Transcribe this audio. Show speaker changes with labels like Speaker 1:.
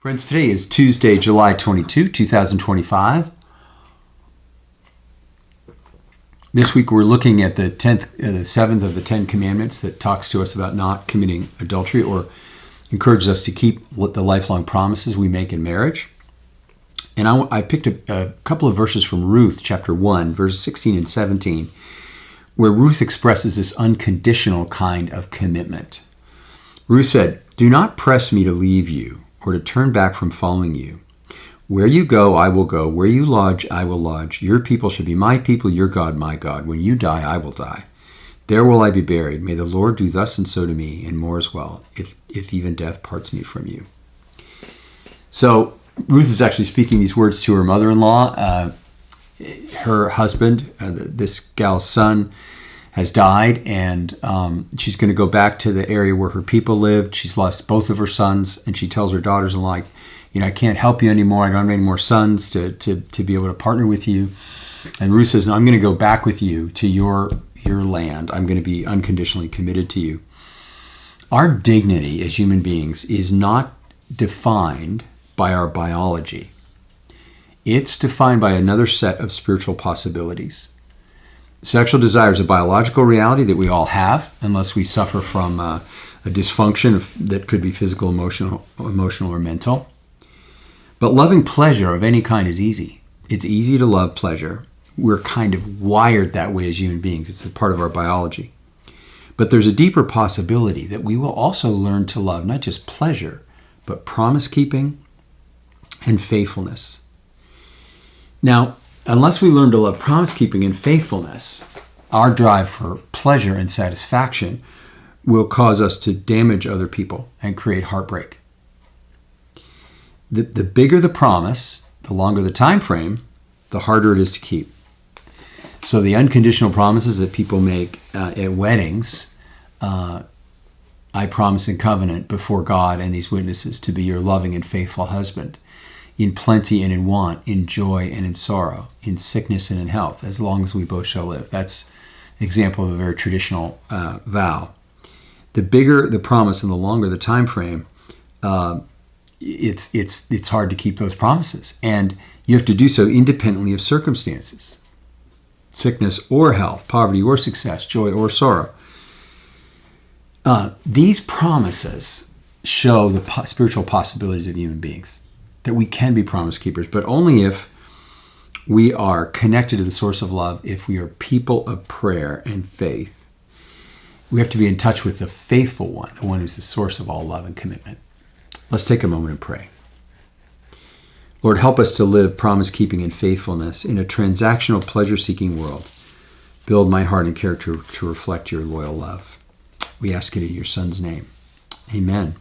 Speaker 1: Friends, today is Tuesday, July 22, 2025. This week we're looking at the 7th of the 10 commandments that talks to us about not committing adultery or encourages us to keep the lifelong promises we make in marriage. And I picked a couple of verses from Ruth, chapter 1, verses 16 and 17, where Ruth expresses this unconditional kind of commitment. Ruth said, "Do not press me to leave you, or to turn back from following you. Where you go, I will go. Where you lodge, I will lodge. Your people shall be my people, your God, my God. When you die, I will die. There will I be buried. May the Lord do thus and so to me, and more as well, if even death parts me from you." So Ruth is actually speaking these words to her mother-in-law. Her husband, this gal's son, has died, and she's going to go back to the area where her people lived. She's lost both of her sons, and she tells her daughters-in-law, I can't help you anymore. I don't have any more sons to be able to partner with you. And Ruth says, no, I'm going to go back with you to your land. I'm going to be unconditionally committed to you. Our dignity as human beings is not defined by our biology. It's defined by another set of spiritual possibilities. Sexual desire is a biological reality that we all have, unless we suffer from a dysfunction that could be physical, emotional, or mental. But loving pleasure of any kind is easy. It's easy to love pleasure. We're kind of wired that way as human beings. It's a part of our biology. But there's a deeper possibility that we will also learn to love not just pleasure, but promise-keeping and faithfulness. Now, unless we learn to love promise-keeping and faithfulness, our drive for pleasure and satisfaction will cause us to damage other people and create heartbreak. The bigger the promise, the longer the time frame, the harder it is to keep. So the unconditional promises that people make at weddings, I promise in covenant before God and these witnesses to be your loving and faithful husband, in plenty and in want, in joy and in sorrow, in sickness and in health, as long as we both shall live. That's an example of a very traditional vow. The bigger the promise and the longer the time frame, it's hard to keep those promises. And you have to do so independently of circumstances, sickness or health, poverty or success, joy or sorrow. These promises show the spiritual possibilities of human beings, that we can be promise keepers, but only if we are connected to the source of love, if we are people of prayer and faith. We have to be in touch with the faithful one, the one who's the source of all love and commitment. Let's take a moment and pray. Lord, help us to live promise-keeping and faithfulness in a transactional, pleasure-seeking world. Build my heart and character to reflect your loyal love. We ask it in your Son's name. Amen.